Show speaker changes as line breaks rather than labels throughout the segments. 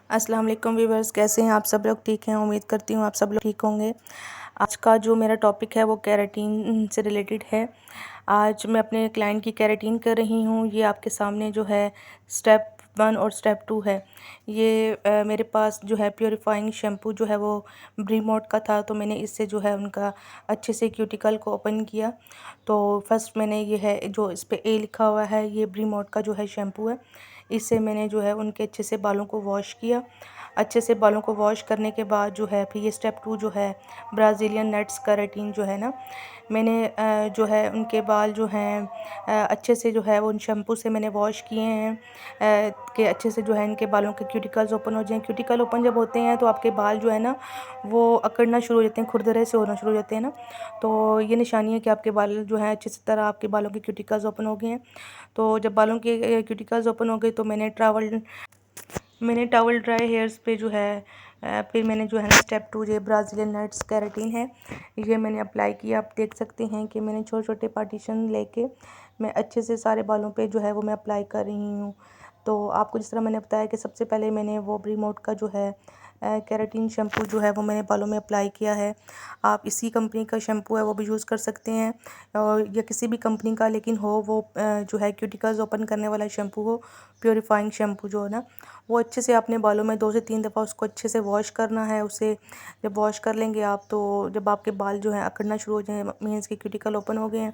अस्सलाम वालेकुम व्यूवर्स, कैसे हैं आप सब लोग? ठीक हैं, उम्मीद करती हूँ आप सब लोग ठीक होंगे। आज का जो मेरा टॉपिक है वो केराटिन से रिलेटेड है। आज मैं अपने क्लाइंट की केराटिन कर रही हूँ। ये आपके सामने जो है स्टेप 1 और स्टेप 2 है। ये मेरे पास जो है प्योरीफाइंग शैम्पू जो है वो ब्रीमोट का था, तो मैंने इससे जो है उनका अच्छे से क्यूटिकल को ओपन किया। तो फर्स्ट मैंने ये है जो इस पे ए लिखा हुआ है, ये ब्रीमोट का जो है शैम्पू है। इससे मैंने जो है उनके अच्छे से बालों को वॉश किया। अच्छे से बालों को वॉश करने के बाद जो है फिर ये स्टेप 2 जो है ब्राज़ीलियन नट्स केराटिन जो है ना, मैंने जो है उनके बाल जो हैं अच्छे से जो है वो उन शैम्पू से मैंने वॉश किए हैं कि अच्छे से जो है इनके बालों के क्यूटिकल्स ओपन हो जाएँ। क्यूटिकल ओपन जब होते हैं तो आपके बाल जो है ना वो अकड़ना शुरू हो जाते हैं, खुरदरे से होना शुरू हो जाते हैं ना। तो ये निशानी है कि आपके बाल जो है अच्छे से तरह आपके बालों के क्यूटिकल्स ओपन हो गए हैं। तो जब बालों के क्यूटिकल्स ओपन हो गए तो मैंने टॉवल ड्राई हेयर्स पे जो है फिर मैंने जो है ना स्टेप 2 ये ब्राज़ीलियन नट्स केराटिन है, ये मैंने अप्लाई किया। आप देख सकते हैं कि मैंने छोटे छोटे पार्टीशन लेके मैं अच्छे से सारे बालों पे जो है वो मैं अप्लाई कर रही हूँ। तो आपको जिस तरह मैंने बताया कि सबसे पहले मैंने वो ब्रीमोट का जो है केराटिन शैम्पू जो है वो मैंने बालों में अप्लाई किया है। आप इसी कंपनी का शैम्पू है वो भी यूज़ कर सकते हैं और या किसी भी कंपनी का, लेकिन हो वो जो है क्यूटिकल्स ओपन करने वाला शैम्पू हो, प्योरीफाइंग शैम्पू जो है ना, वो अच्छे से अपने बालों में 2 से 3 दफ़ा उसको अच्छे से वॉश करना है। उसे जब वॉश कर लेंगे आप, तो जब आपके बाल जो हैं अकड़ना शुरू हो जाएँ, मीन्स के क्यूटिकल ओपन हो गए हैं,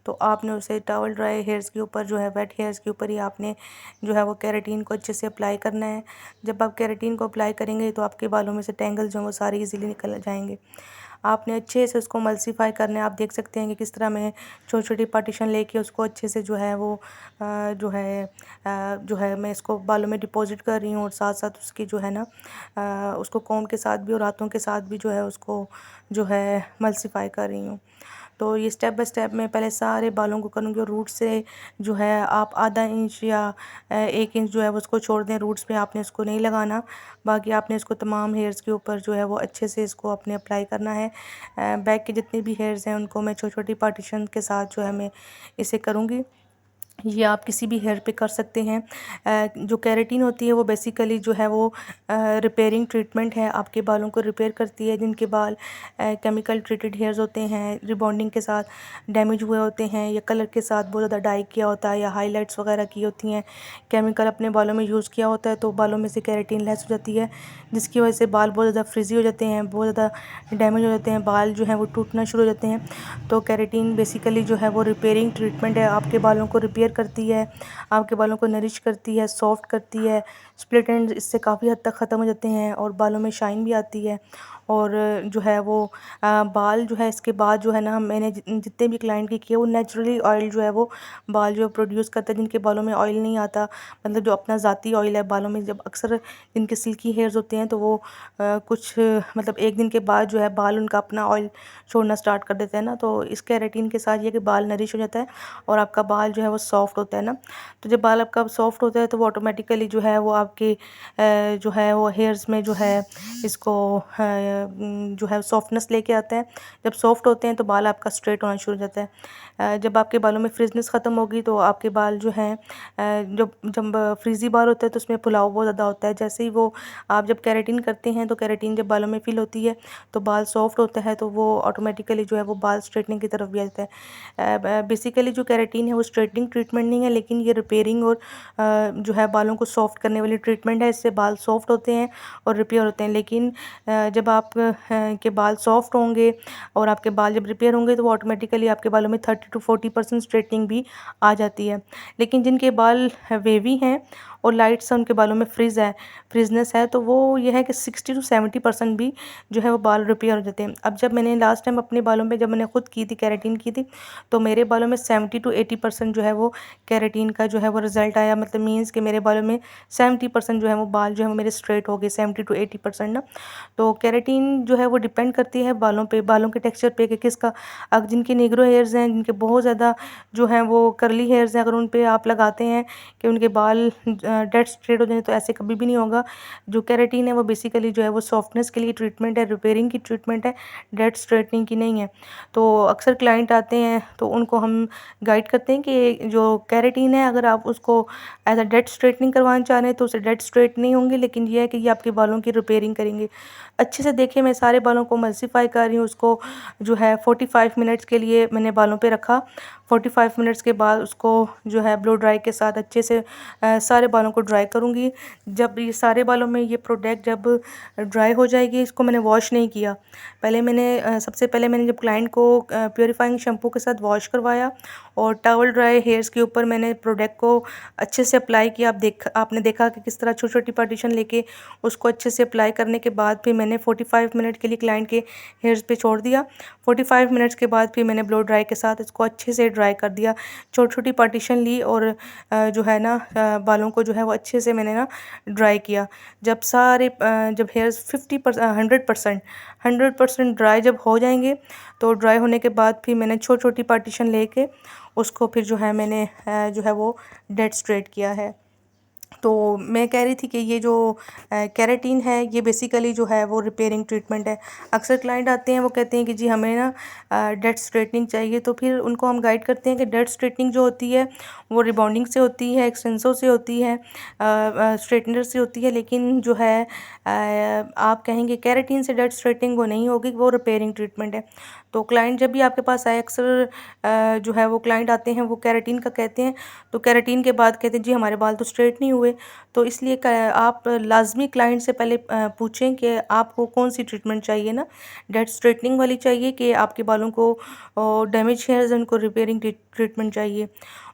तो आपने उसे टॉवल ड्राई हेयर्स के ऊपर जो है वेट हेयर्स के ऊपर ही आपने जो है वो केराटिन को अच्छे से अप्लाई करना है। जब आप केराटिन को अप्लाई करेंगे तो आपके बालों में से टैंगल्स जो हैं वो सारे ईज़िली निकल जाएंगे। आपने अच्छे से उसको मल्सीफाई करना है। आप देख सकते हैं कि किस तरह मैं छोटी-छोटी पार्टीशन लेके उसको अच्छे से जो है वो जो है मैं इसको बालों में डिपॉज़िट कर रही हूँ और साथ-साथ उसकी जो है ना उसको कॉम्ब के साथ भी और हाथों के साथ भी जो है उसको जो है मल्सीफाई कर रही हूँ। तो ये स्टेप बाय स्टेप मैं पहले सारे बालों को करूँगी और रूट से जो है आप आधा इंच या 1 इंच जो है वो उसको छोड़ दें। रूट्स पे आपने इसको नहीं लगाना, बाकी आपने इसको तमाम हेयर्स के ऊपर जो है वो अच्छे से इसको अपने अप्लाई करना है। बैक के जितने भी हेयर्स हैं उनको मैं छोटी-छोटी पार्टीशन के साथ जो है मैं इसे करूँगी। ये आप किसी भी हेयर पे कर सकते हैं। जो केराटिन होती है वो बेसिकली जो है वो रिपेयरिंग ट्रीटमेंट है, आपके बालों को रिपेयर करती है। जिनके बाल केमिकल ट्रीटेड हेयर्स होते हैं, रिबॉन्डिंग के साथ डैमेज हुए होते हैं या कलर के साथ बहुत ज़्यादा डाई किया होता है या हाइलाइट्स वगैरह की होती हैं, केमिकल अपने बालों में यूज़ किया होता है, तो बालों में से केराटिन लेस हो जाती है, जिसकी वजह से बाल बहुत ज़्यादा फ्रिज़ी हो जाते हैं, बहुत ज़्यादा डैमेज हो जाते हैं, बाल जो हैं वो टूटना शुरू हो जाते हैं। तो केराटिन बेसिकली जो है वो रिपेयरिंग ट्रीटमेंट है, आपके बालों को रिपेयर करती है, आपके बालों को नरिश करती है, सॉफ्ट करती है। स्प्लिट एंड्स इससे काफ़ी हद तक ख़त्म हो जाते हैं और बालों में शाइन भी आती है। और जो है वो बाल जो है इसके बाद जो है ना मैंने जितने भी क्लाइंट के किए वो नेचुरली ऑयल जो है वो बाल जो प्रोड्यूस करते हैं। जिनके बालों में ऑयल नहीं आता, मतलब जो अपना ज़ाती ऑयल है बालों में, जब अक्सर जिनके सिल्की हेयर्स होते हैं तो वो कुछ मतलब 1 दिन के बाद जो है बाल उनका अपना ऑयल छोड़ना स्टार्ट कर देते हैं ना। तो इस केराटिन के साथ ये कि बाल नरिश हो जाता है और आपका बाल जो है वो सॉफ्ट होता है ना। तो जब बाल आपका सॉफ्ट होता है तो वो ऑटोमेटिकली जो है वो आपके जो है वो हेयर्स में जो है इसको जो है सॉफ्टनेस लेके आता है। जब सॉफ्ट होते हैं तो बाल आपका स्ट्रेट होना शुरू हो जाता है। जब आपके बालों में फ्रिजनेस ख़त्म होगी तो आपके बाल जो हैं जब जब फ्रीज़ी बाल होता है तो उसमें फुलाव बहुत ज़्यादा होता है। जैसे ही वो आप जब केराटिन करते हैं तो केराटिन जब बालों में फिल होती है तो बाल सॉफ्ट होता है, तो वो ऑटोमेटिकली जो है वो बाल स्ट्रेटनिंग की तरफ भी आ जाता है। बेसिकली जो केराटिन है वो स्ट्रेटनिंग ट्रीटमेंट नहीं है, लेकिन ये रिपेयरिंग और जो है बालों को सॉफ्ट करने वाली ट्रीटमेंट है। इससे बाल सॉफ्ट होते हैं और रिपेयर होते हैं। लेकिन जब आप के बाल सॉफ्ट होंगे और आपके बाल जब रिपेयर होंगे तो वो ऑटोमेटिकली आपके बालों में 30 to 40% स्ट्रेटनिंग भी आ जाती है। लेकिन जिनके बाल वेवी हैं और लाइट सा उनके बालों में फ्रिजनेस है, तो वो ये है कि 60 to 70% भी जो है वो बाल रिपेयर हो जाते हैं। अब जब मैंने लास्ट टाइम अपने बालों में जब मैंने खुद की थी केराटिन की थी, तो मेरे बालों में 70 to 80% जो है वो केराटिन का जो है वो रिज़ल्ट आया। मतलब मीन्स कि मेरे बालों में 70% जो है वो बाल जो है वो मेरे स्ट्रेट हो गए, 70 to 80% ना। तो केराटिन जो है वो डिपेंड करती है बालों पे, बालों के टेक्सचर पे कि किसका। अब जिनके निग्रो हेयर्स हैं, जिनके बहुत ज़्यादा जो हैं वो कर्ली हेयर्स हैं, अगर उन पे आप लगाते हैं कि उनके बाल डेड स्ट्रेट हो जाए, तो ऐसे कभी भी नहीं होगा। जो केराटिन है वो बेसिकली जो है वो सॉफ्टनेस के लिए ट्रीटमेंट है, रिपेयरिंग की ट्रीटमेंट है, डेड स्ट्रेटनिंग की नहीं है। तो अक्सर क्लाइंट आते हैं तो उनको हम गाइड करते हैं कि जो केराटिन है, अगर आप उसको एज अ डेड स्ट्रेटनिंग करवाना चाह रहे हैं तो उससे डेड स्ट्रेट नहीं होंगे, लेकिन ये है कि ये आपके बालों की रिपेयरिंग करेंगे। अच्छे से देखिए, मैं सारे बालों को मल्सीफाई कर रही हूँ। उसको जो है 45 मिनट्स के लिए मैंने बालों पे रखा। 45 मिनट्स के बाद उसको जो है ब्लो ड्राई के साथ अच्छे से सारे बालों को ड्राई करूँगी। जब ये सारे बालों में ये प्रोडक्ट जब ड्राई हो जाएगी, इसको मैंने वॉश नहीं किया। पहले मैंने सबसे पहले मैंने जब क्लाइंट को प्योरीफाइंग शैम्पू के साथ वॉश करवाया और टॉवल ड्राई हेयर्स के ऊपर मैंने प्रोडक्ट को अच्छे से अप्लाई किया। आपने देखा कि किस तरह छोटी छोटी पार्टीशन लेके उसको अच्छे से अप्लाई करने के बाद फिर मैंने 45 मिनट के लिए क्लाइंट के हेयर्स पे छोड़ दिया। 45 मिनट्स के बाद फिर मैंने ब्लो ड्राई के साथ इसको अच्छे से ड्राई कर दिया। छोटी छोटी पार्टीशन ली और जो है ना बालों को जो है वो अच्छे से मैंने ना ड्राई किया। जब सारे जब हेयर्स 100% ड्राई जब हो जाएंगे, तो ड्राई होने के बाद फिर मैंने छोटी छोटी पार्टीशन लेके उसको फिर जो है मैंने जो है वो डेड स्ट्रेट किया है। तो मैं कह रही थी कि ये जो केराटिन है ये बेसिकली जो है वो रिपेयरिंग ट्रीटमेंट है। अक्सर क्लाइंट आते हैं, वो कहते हैं कि जी हमें ना डेड स्ट्रेटनिंग चाहिए, तो फिर उनको हम गाइड करते हैं कि डेड स्ट्रेटनिंग जो होती है वो रिबॉन्डिंग से होती है, एक्सटेंसो से होती है, स्ट्रेटनर से होती है। लेकिन जो है आप कहेंगे केराटिन से डेड स्ट्रेटनिंग वो नहीं होगी, वो रिपेयरिंग ट्रीटमेंट है। तो क्लाइंट जब भी आपके पास आए, अक्सर जो है वो क्लाइंट आते हैं वो केराटिन का कहते हैं, तो केराटिन के बाद कहते हैं जी हमारे बाल तो स्ट्रेट नहीं हुए। तो इसलिए आप लाजमी क्लाइंट से पहले पूछें कि आपको कौन सी ट्रीटमेंट चाहिए ना, डेड स्ट्रेटनिंग वाली चाहिए कि आपके बालों को डैमेज हेयर्स उनको रिपेयरिंग ट्रीटमेंट चाहिए।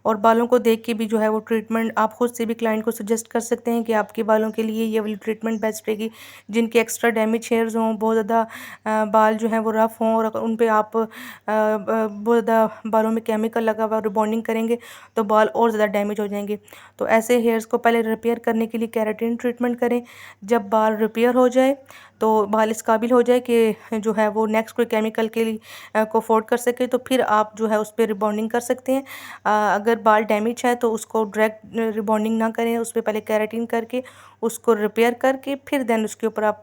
और बालों को देख के भी जो है वो ट्रीटमेंट आप खुद से भी क्लाइंट को सजेस्ट कर सकते हैं कि आपके बालों के लिए ये वाली ट्रीटमेंट बेस्ट रहेगी। जिनके एक्स्ट्रा डैमेज हेयर्स हों, बहुत ज़्यादा बाल जो हैं वो रफ़ हों, और अगर उन पे आप बहुत ज़्यादा बालों में केमिकल लगा हुआ रिबॉन्डिंग करेंगे तो बाल और ज़्यादा डैमेज हो जाएंगे। तो ऐसे हेयर्स को पहले रिपेयर करने के लिए केराटिन ट्रीटमेंट करें। जब बाल रिपेयर हो जाए, तो बाल इस काबिल हो जाए कि जो है वो नेक्स्ट कोई केमिकल के लिए को अफोर्ड कर सके, तो फिर आप जो है उस पर रिबॉन्डिंग कर सकते हैं। अगर बाल डैमेज है तो उसको डायरेक्ट रिबॉन्डिंग ना करें, उस पर पहले केराटिन करके उसको रिपेयर करके फिर देन उसके ऊपर आप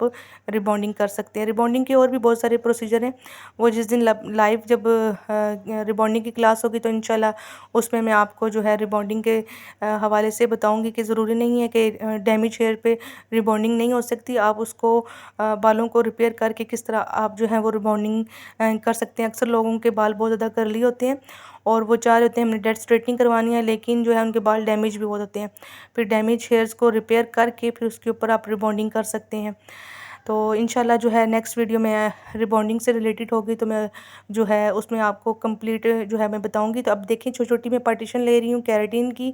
रिबॉन्डिंग कर सकते हैं। रिबॉन्डिंग के और भी बहुत सारे प्रोसीजर हैं, वो जिस दिन लाइव जब रिबॉन्डिंग की क्लास होगी तो इंशाल्लाह उसमें मैं आपको जो है रिबॉन्डिंग के हवाले से बताऊंगी कि ज़रूरी नहीं है कि डैमेज हेयर पे रिबॉन्डिंग नहीं हो सकती। आप उसको बालों को रिपेयर करके किस तरह आप जो है वो रिबॉन्डिंग कर सकते हैं। अक्सर लोगों के बाल बहुत ज़्यादा कर्ली होते हैं और वो चाह रहे होते हैं हमने डेड स्ट्रेटनिंग करवानी है, लेकिन जो है उनके बाल डैमेज भी बहुत होते हैं। फिर डैमेज हेयर्स को रिपेयर करके फिर उसके ऊपर आप रिबॉन्डिंग कर सकते हैं। तो इंशाल्लाह जो है नेक्स्ट वीडियो में रिबॉन्डिंग से रिलेटेड होगी, तो मैं जो है उसमें आपको कंप्लीट जो है मैं बताऊंगी। तो अब देखें, छोटी छोटी मैं पार्टीशन ले रही हूँ केराटिन की।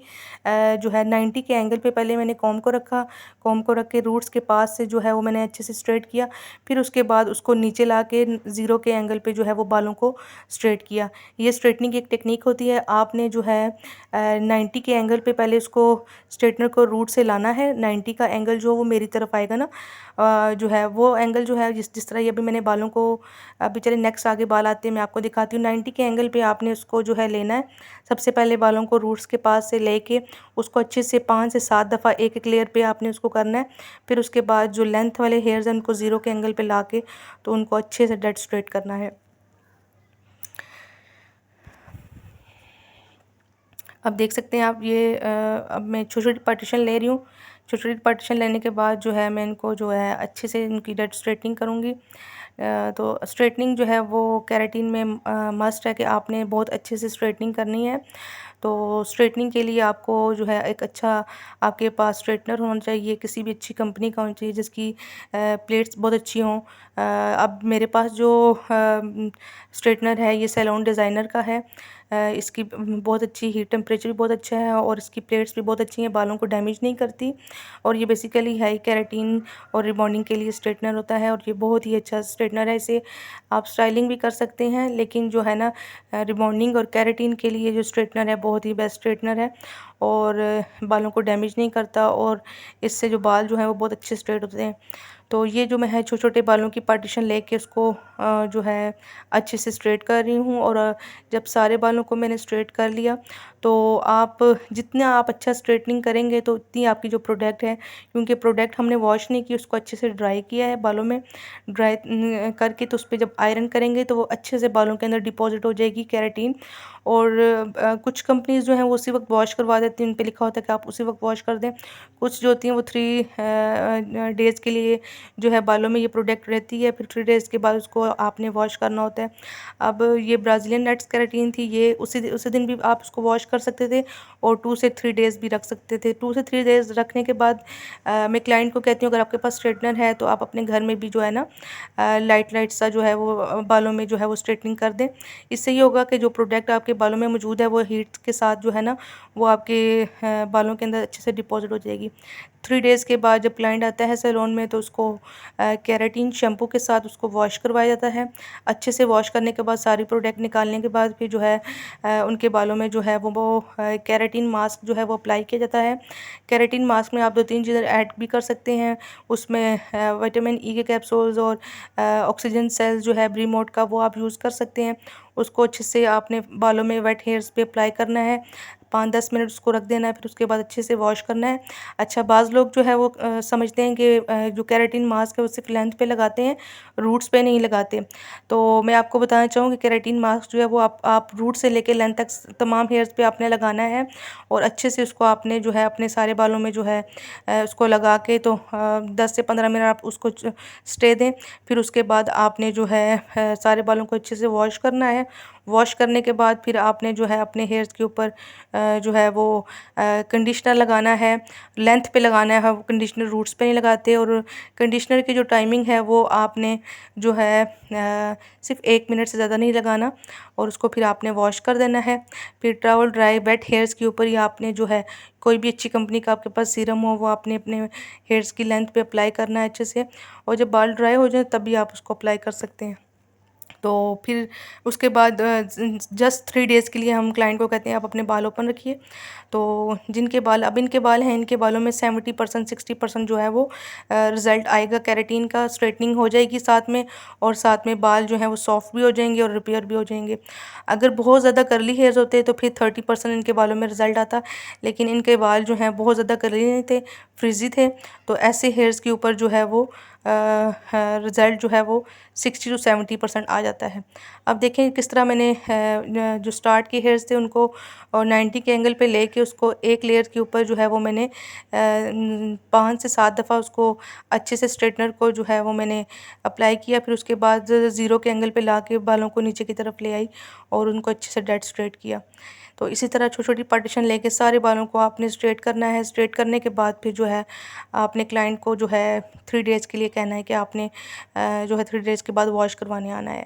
जो है 90 के एंगल पे पहले मैंने कॉम को रखा। कॉम को रख के रूट्स के पास से जो है वो मैंने अच्छे से स्ट्रेट किया। फिर उसके बाद उसको नीचे ला के 0 के एंगल पे जो है वो बालों को स्ट्रेट किया। ये स्ट्रेटनिंग की एक टेक्निक होती है। आपने जो है 90 के एंगल पे पहले उसको स्ट्रेटनर को रूट से लाना है। 90 का एंगल जो वो मेरी तरफ आएगा ना, जो है वो एंगल जो है जिस जिस तरह ये अभी मैंने बालों को, अभी चले नेक्स्ट आगे बाल आते हैं मैं आपको दिखाती हूँ। 90 के एंगल पे आपने उसको जो है लेना है। सबसे पहले बालों को रूट्स के पास से लेके उसको अच्छे से 5 से 7 दफ़ा एक एक लेयर पे आपने उसको करना है। फिर उसके बाद जो लेंथ वाले हेयर्स हैं उनको 0 के एंगल पे ला के तो उनको अच्छे से डेड स्ट्रेट करना है। अब देख सकते हैं आप, ये अब मैं छोटी छोटी पार्टीशन ले रही हूँ। छोटी छोटी पार्टीशन लेने के बाद जो है मैं इनको जो है अच्छे से इनकी डेड स्ट्रेटनिंग करूँगी। तो स्ट्रेटनिंग जो है वो केराटिन में मस्ट है कि आपने बहुत अच्छे से स्ट्रेटनिंग करनी है। तो स्ट्रेटनिंग के लिए आपको जो है एक अच्छा आपके पास स्ट्रेटनर होना चाहिए, किसी भी अच्छी कंपनी का होना चाहिए जिसकी प्लेट्स बहुत अच्छी हों। अब मेरे पास जो स्ट्रेटनर है ये सैलून डिज़ाइनर का है। इसकी बहुत अच्छी हीट टेम्परेचर भी बहुत अच्छा है और इसकी प्लेट्स भी बहुत अच्छी हैं, बालों को डैमेज नहीं करती। और ये बेसिकली हाई केराटिन और रिबॉन्डिंग के लिए स्ट्रेटनर होता है और ये बहुत ही अच्छा स्ट्रेटनर है। इसे आप स्टाइलिंग भी कर सकते हैं, लेकिन जो है ना रिबॉन्डिंग और केराटिन के लिए जो स्ट्रेटनर है बहुत ही बेस्ट स्ट्रेटनर है और बालों को डैमेज नहीं करता और इससे जो बाल जो है वो बहुत अच्छे स्ट्रेट होते हैं। तो ये जो मैं है छोटे छोटे बालों की पार्टीशन लेके उसको जो है अच्छे से स्ट्रेट कर रही हूँ। और जब सारे बालों को मैंने स्ट्रेट कर लिया तो आप जितना आप अच्छा स्ट्रेटनिंग करेंगे तो उतनी आपकी जो प्रोडक्ट है, क्योंकि प्रोडक्ट हमने वॉश नहीं की, उसको अच्छे से ड्राई किया है बालों में, ड्राई करके तो उस पे जब आयरन करेंगे तो वो अच्छे से बालों के अंदर डिपॉजिट हो जाएगी केराटिन। और कुछ कंपनीज़ जो हैं वो उसी वक्त वॉश करवा देती हैं, उन पे लिखा होता है कि आप उसी वक्त वॉश कर दें। कुछ जो होती हैं वो 3 डेज़ के लिए जो है बालों में ये प्रोडक्ट रहती है, फिर 3 डेज़ के बाद उसको आपने वॉश करना होता है। अब ये ब्राज़ीलियन नट्स केराटिन थी, ये उसी दिन भी आप उसको वॉश कर सकते थे और 2 से 3 डेज़ भी रख सकते थे। 2 से 3 डेज़ रखने के बाद मैं क्लाइंट को कहती हूँ अगर आपके पास स्ट्रेटनर है तो आप अपने घर में भी जो है ना लाइट सा जो है वो बालों में जो है वो स्ट्रेटनिंग कर दें। इससे ये होगा कि जो प्रोडक्ट आपके बालों में मौजूद है वो हीट के साथ जो है ना वो आपके बालों के अंदर अच्छे से डिपॉजिट हो जाएगी। 3 डेज़ के बाद जब क्लाइंट आता है सैलून में तो उसको केराटिन शैम्पू के साथ उसको वॉश करवाया जाता है। अच्छे से वॉश करने के बाद सारी प्रोडक्ट निकालने के बाद फिर जो है उनके बालों में जो है वो केराटिन मास्क जो है वो अप्लाई किया जाता है। केराटिन मास्क में आप 2-3 चीज़ें ऐड भी कर सकते हैं। उसमें विटामिन ई के कैप्सूल्स और ऑक्सीजन सेल्स जो है ब्रीमोड का वो आप यूज़ कर सकते हैं। उसको अच्छे से आपने बालों में वेट हेयर्स पे अप्लाई करना है, 5-10 मिनट उसको रख देना है, फिर उसके बाद अच्छे से वॉश करना है। अच्छा, बाज़ लोग जो है वो समझते हैं कि जो केराटिन मास्क है वो सिर्फ लेंथ पे लगाते हैं, रूट्स पे नहीं लगाते। तो मैं आपको बताना चाहूँगी केराटिन मास्क जो है वो आप रूट से लेके लेंथ तक तमाम हेयर्स पे आपने लगाना है और अच्छे से उसको आपने जो है अपने सारे बालों में जो है उसको लगा के तो 10 से 15 मिनट आप उसको स्टे दें। फिर उसके बाद आपने जो है सारे बालों को अच्छे से वॉश करना है। वॉश करने के बाद फिर आपने जो है अपने हेयर्स के ऊपर जो है वो कंडीशनर लगाना है, लेंथ पे लगाना है, वो कंडीशनर रूट्स पे नहीं लगाते। और कंडीशनर की जो टाइमिंग है वो आपने जो है सिर्फ 1 मिनट से ज़्यादा नहीं लगाना और उसको फिर आपने वॉश कर देना है। फिर टॉवल ड्राई वेट हेयर्स के ऊपर ही आपने जो है कोई भी अच्छी कंपनी का आपके पास सीरम हो वो आपने अपने हेयर्स की लेंथ पे अप्लाई करना है अच्छे से, और जब बाल ड्राई हो जाए तभी आप उसको अप्लाई कर सकते हैं। तो फिर उसके बाद जस्ट 3 डेज़ के लिए हम क्लाइंट को कहते हैं आप अपने बाल ओपन रखिए। तो जिनके बाल अब इनके बाल हैं, इनके बालों में 70% 60% जो है वो रिज़ल्ट आएगा, केराटिन का स्ट्रेटनिंग हो जाएगी साथ में, और साथ में बाल जो हैं वो सॉफ्ट भी हो जाएंगे और रिपेयर भी हो जाएंगे। अगर बहुत ज़्यादा कर्ली हेयर्स होते तो फिर 30% इनके बालों में रिज़ल्ट आता, लेकिन इनके बाल जो हैं बहुत ज़्यादा कर्ली नहीं थे, फ्रिज़ी थे। तो ऐसे हेयर्स के ऊपर जो है वो रिज़ल्ट जो है वो 60 टू 70% आ जाता है। अब देखें किस तरह मैंने जो स्टार्ट के हेयर्स थे उनको 90 के एंगल पे लेके उसको एक लेयर के ऊपर जो है वो मैंने 5 से 7 दफ़ा उसको अच्छे से स्ट्रेटनर को जो है वो मैंने अप्लाई किया। फिर उसके बाद 0 के एंगल पे ला के बालों को नीचे की तरफ ले आई और उनको अच्छे से डेड स्ट्रेट किया। तो इसी तरह छोटी-छोटी पार्टीशन लेके सारे बालों को आपने स्ट्रेट करना है। स्ट्रेट करने के बाद फिर जो है आपने क्लाइंट को जो है 3 डेज़ के लिए कहना है कि आपने जो है 3 डेज़ के बाद वॉश करवाने आना है।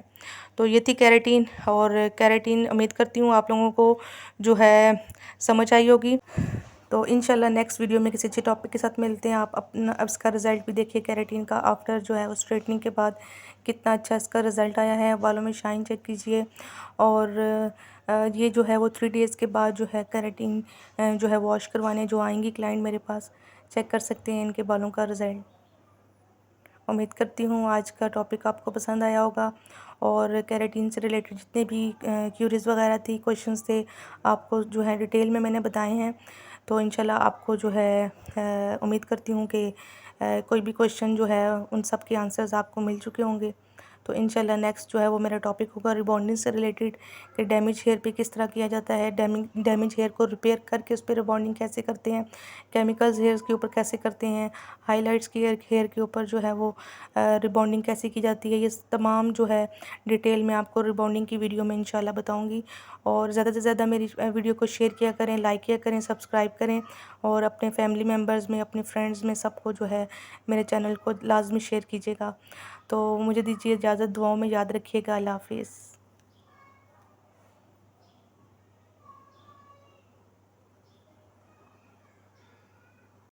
तो ये थी केराटिन, और केराटिन उम्मीद करती हूँ आप लोगों को जो है समझ आई होगी। तो इंशाल्लाह नेक्स्ट वीडियो में किसी अच्छे टॉपिक के साथ मिलते हैं। आप अपना अब इसका रिज़ल्ट भी देखिए केराटिन का आफ्टर जो है वो स्ट्रेटनिंग के बाद कितना अच्छा इसका रिज़ल्ट आया है। बालों में शाइन चेक कीजिए, और ये जो है वो 3 डेज़ के बाद जो है केराटिन जो है वॉश करवाने जो आएंगी क्लाइंट मेरे पास, चेक कर सकते हैं इनके बालों का रिज़ल्ट। उम्मीद करती हूँ आज का टॉपिक आपको पसंद आया होगा, और केराटिन से रिलेटेड जितने भी क्यूरीज़ वगैरह थी, क्वेश्चंस थे, आपको जो है डिटेल में मैंने बताए हैं। तो इंशाल्लाह आपको जो है उम्मीद करती हूँ कि कोई भी क्वेश्चन जो है उन सब के आंसर्स आपको मिल चुके होंगे। तो इंशाल्लाह नेक्स्ट जो है वो मेरा टॉपिक होगा रिबॉन्डिंग से रिलेटेड, कि डैमेज हेयर पे किस तरह किया जाता है, डैमेज हेयर को रिपेयर करके उस पर रिबॉन्डिंग कैसे करते हैं, केमिकल्स हेयर्स के ऊपर कैसे करते हैं, हाइलाइट्स के हेयर के ऊपर जो है वो रिबॉन्डिंग कैसे की जाती है। ये तमाम जो है डिटेल में आपको रिबॉन्डिंग की वीडियो में इंशाल्लाह बताऊँगी। और ज़्यादा से ज़्यादा मेरी वीडियो को शेयर किया करें, लाइक किया करें, सब्सक्राइब करें, और अपने फैमिली मेम्बर्स में, अपने फ्रेंड्स में सबको जो है मेरे चैनल को लाजमी शेयर कीजिएगा। तो मुझे दीजिए इजाज़त, दुआओं में याद रखिएगा। अल्लाह हाफ़िज़।